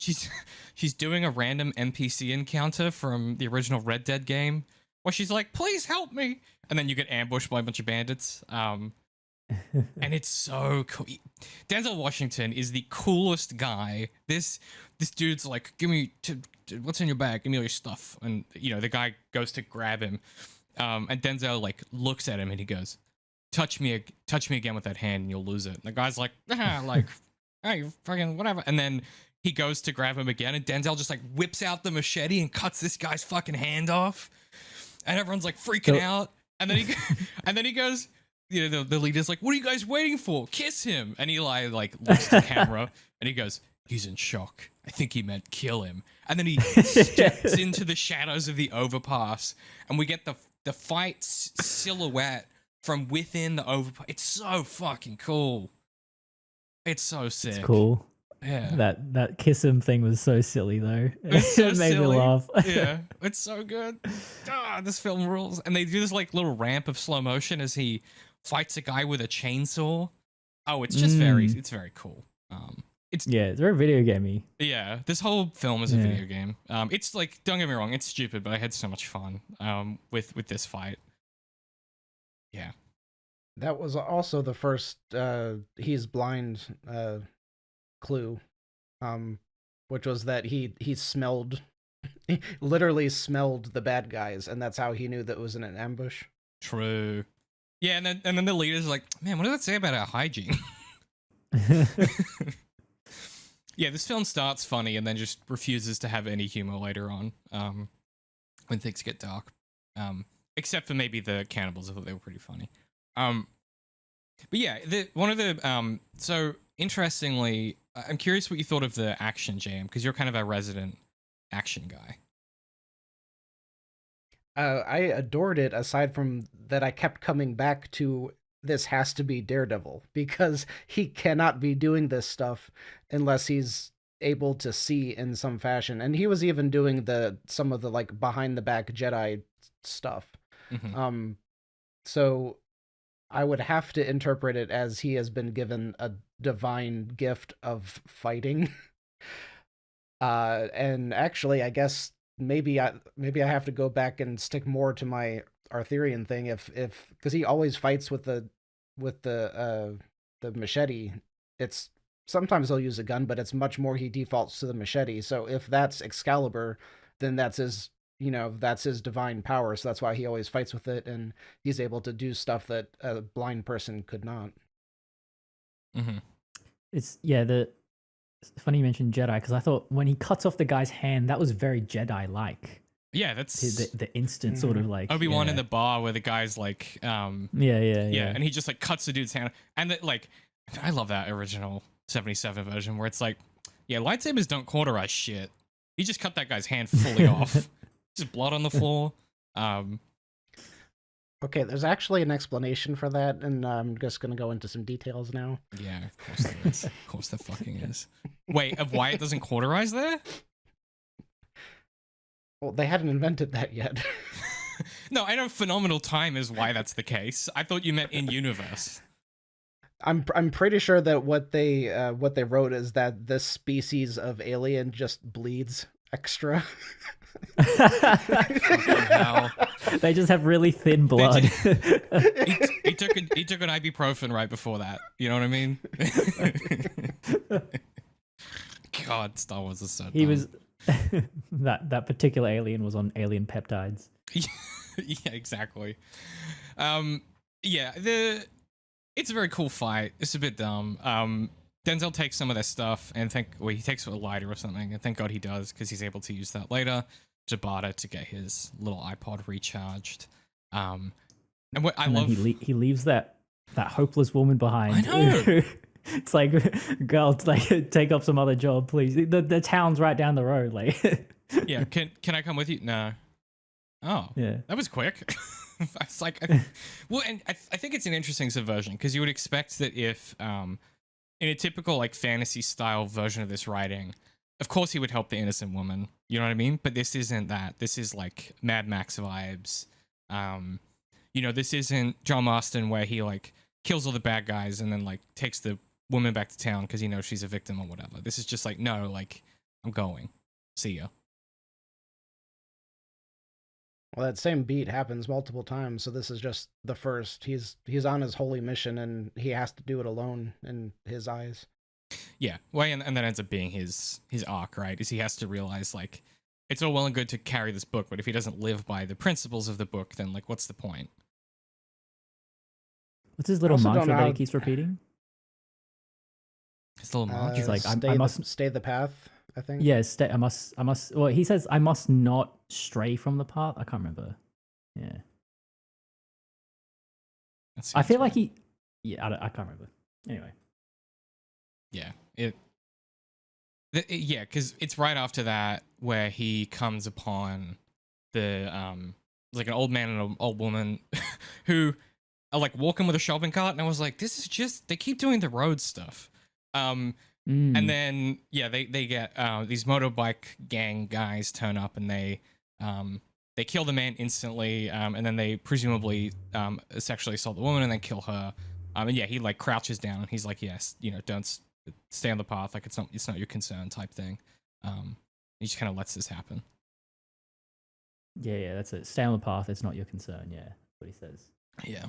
she's she's doing a random NPC encounter from the original Red Dead game where she's like, "Please help me," and then you get ambushed by a bunch of bandits. And it's so cool. Denzel Washington is the coolest guy. This dude's like, "Give me what's in your bag? Give me all your stuff." And the guy goes to grab him, and Denzel like looks at him and he goes, touch me again with that hand and you'll lose it." And the guy's like, like, "Hey, fucking whatever." And then he goes to grab him again and Denzel just like whips out the machete and cuts this guy's fucking hand off. And everyone's like freaking out. And then he goes, the leader's like, "What are you guys waiting for? Kiss him." And Eli like looks at the camera and he goes, "He's in shock. I think he meant kill him." And then he steps into the shadows of the overpass and we get the fight silhouette from within the overpass. It's so fucking cool. It's so sick. It's cool. Yeah. That kiss him thing was so silly though. It's so It made silly. me laugh. Yeah, it's so good. This film rules. And they do this like little ramp of slow motion as he fights a guy with a chainsaw. Oh, it's just it's very cool. It's very video gamey. Yeah, this whole film is a video game. It's like, don't get me wrong, it's stupid, but I had so much fun with this fight. Yeah. That was also the first he's blind clue, which was that he smelled, he literally smelled the bad guys, and that's how he knew that it was in an ambush. True. Yeah, and then the leader's like, "Man, what does that say about our hygiene?" Yeah, this film starts funny and then just refuses to have any humor later on, when things get dark. Except for maybe the cannibals. I thought they were pretty funny. But yeah, so interestingly, I'm curious what you thought of the action, JM, because you're kind of a resident action guy. I adored it, aside from that I kept coming back to, this has to be Daredevil, because he cannot be doing this stuff unless he's able to see in some fashion. And he was even doing some of the like behind the back Jedi stuff. Mm-hmm. So I would have to interpret it as he has been given a divine gift of fighting. And actually, I guess maybe I have to go back and stick more to my Arthurian thing, if because he always fights with the machete. It's sometimes he'll use a gun, but it's much more he defaults to the machete. So if that's Excalibur, then that's his divine power. So that's why he always fights with it, and he's able to do stuff that a blind person could not. Mm-hmm. It's funny you mentioned Jedi, because I thought when he cuts off the guy's hand, that was very Jedi-like. Yeah, that's the instant sort of like Obi-Wan in the bar where the guy's like, and he just like cuts the dude's hand, and I love that original 77 version where it's like, yeah, lightsabers don't cauterize shit. He just cut that guy's hand fully off, just blood on the floor. Okay, there's actually an explanation for that, and I'm just going to go into some details now. Yeah, of course there is. Of course there fucking is. Wait, of why it doesn't cauterize there? Well, they hadn't invented that yet. No, I know phenomenal time is why that's the case. I thought you meant in universe. I'm pretty sure that what they wrote is that this species of alien just bleeds extra. They just have really thin blood. He took an ibuprofen right before that. You know what I mean? God, Star Wars is so dumb. He was that particular alien was on alien peptides. Yeah, exactly. It's a very cool fight. It's a bit dumb. Denzel takes some of their stuff and he takes a lighter or something, and thank God he does, because he's able to use that later to barter to get his little iPod recharged. And what I love, he leaves that hopeless woman behind. I know. It's like, girl, like, take up some other job, please. The town's right down the road. Like, yeah, can I come with you? No. Oh, yeah, that was quick. It's like, well, and I think it's an interesting subversion, because you would expect that if, in a typical like fantasy style version of this writing, of course he would help the innocent woman. You know what I mean? But this isn't that. This is like Mad Max vibes. This isn't John Marston where he like kills all the bad guys and then like takes the woman back to town because he knows she's a victim or whatever. This is just like, no, like I'm going. See ya. Well, that same beat happens multiple times, so this is just the first. He's on his holy mission, and he has to do it alone in his eyes. Yeah. Well, and that ends up being his arc, right? Is he has to realize like it's all well and good to carry this book, but if he doesn't live by the principles of the book, then like what's the point? What's his little also don't mantra know that he how- keeps repeating? His little mantra. He's like, stay I must. stay the path. I think. Yeah, stay. I must. Well, he says, I must not stray from the path. I can't remember. Yeah. I feel like he. Yeah, I can't remember. Anyway. Yeah. Yeah, because it's right after that where he comes upon the like an old man and an old woman who are like walking with a shopping cart, and I was like, this is just they keep doing the road stuff. And then yeah, they get these motorbike gang guys turn up and they kill the man instantly, and then they presumably sexually assault the woman and then kill her. And yeah, he like crouches down and he's like, yes, don't stay on the path, like it's not your concern type thing. He just kind of lets this happen. Yeah, that's it. Stay on the path. It's not your concern. Yeah, that's what he says. Yeah.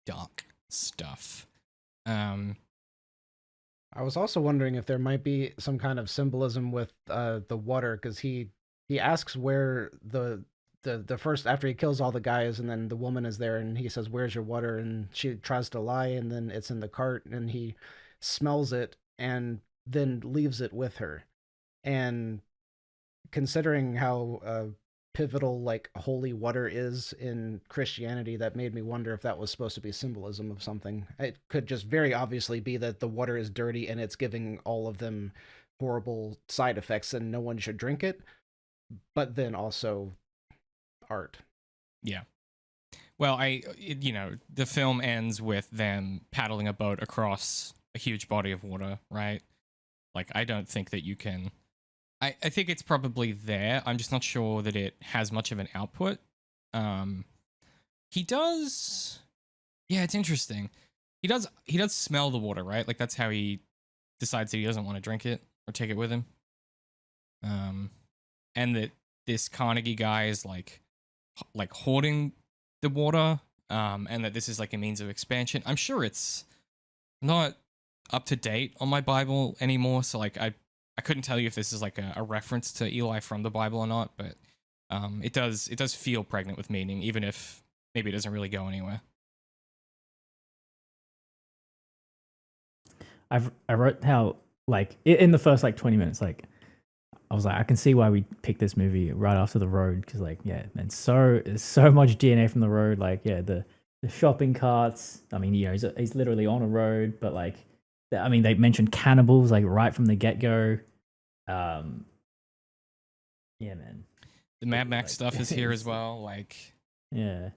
Dark stuff. I was also wondering if there might be some kind of symbolism with the water, because he asks where the first, after he kills all the guys, and then the woman is there, and he says, "Where's your water?" And she tries to lie, and then it's in the cart, and he smells it and then leaves it with her. And considering how pivotal like holy water is in Christianity, that made me wonder if that was supposed to be symbolism of something. It could just very obviously be that the water is dirty and it's giving all of them horrible side effects and no one should drink it, but then also art. Yeah. Well, the film ends with them paddling a boat across a huge body of water, right? Like, I don't think that you can. I think it's probably there. I'm just not sure that it has much of an output. He does. Yeah, it's interesting. He does smell the water, right? Like that's how he decides that he doesn't want to drink it or take it with him. And that this Carnegie guy is like hoarding the water, and that this is like a means of expansion. I'm sure it's not up to date on my Bible anymore, so like I couldn't tell you if this is like a reference to Eli from the Bible or not, but it does feel pregnant with meaning, even if maybe it doesn't really go anywhere. I wrote how like in the first like 20 minutes, like I was like, I can see why we picked this movie right after The Road, because like yeah, man, so much DNA from The Road. Like yeah, the shopping carts. I mean, he's literally on a road, but like I mean, they mentioned cannibals like right from the get go. Yeah, man. The Mad Max stuff is here as well. Like yeah.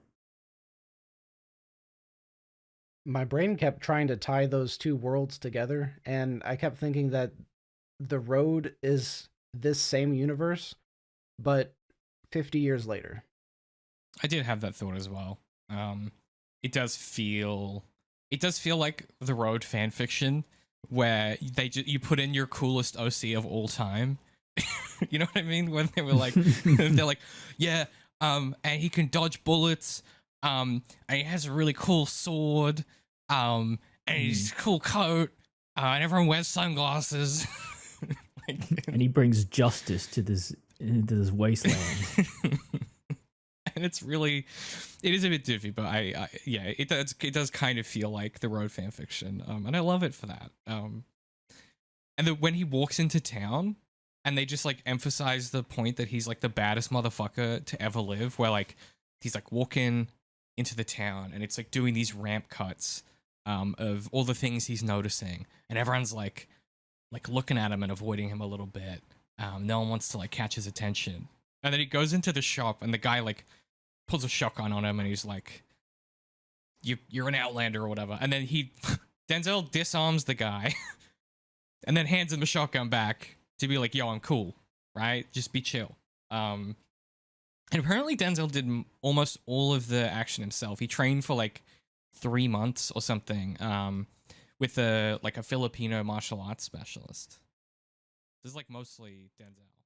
My brain kept trying to tie those two worlds together, and I kept thinking that The Road is this same universe, but 50 years later. I did have that thought as well. It does feel like The Road fan fiction, where you put in your coolest OC of all time. You know what I mean? When they were like, they're like, yeah, and he can dodge bullets, and he has a really cool sword, and he's a cool coat, and everyone wears sunglasses. And he brings justice to this wasteland. And it is a bit doofy, but it does kind of feel like The Road fan fiction, and I love it for that. And then when he walks into town, and they just like emphasize the point that he's like the baddest motherfucker to ever live, where like he's like walking into the town, and it's like doing these ramp cuts of all the things he's noticing, and everyone's like looking at him and avoiding him a little bit. No one wants to like catch his attention, and then he goes into the shop, and the guy like pulls a shotgun on him, and he's like, "You're an outlander or whatever." And then Denzel disarms the guy, and then hands him the shotgun back to be like, "Yo, I'm cool, right? Just be chill." And apparently Denzel did almost all of the action himself. He trained for like 3 months or something, with a Filipino martial arts specialist. This is like mostly Denzel.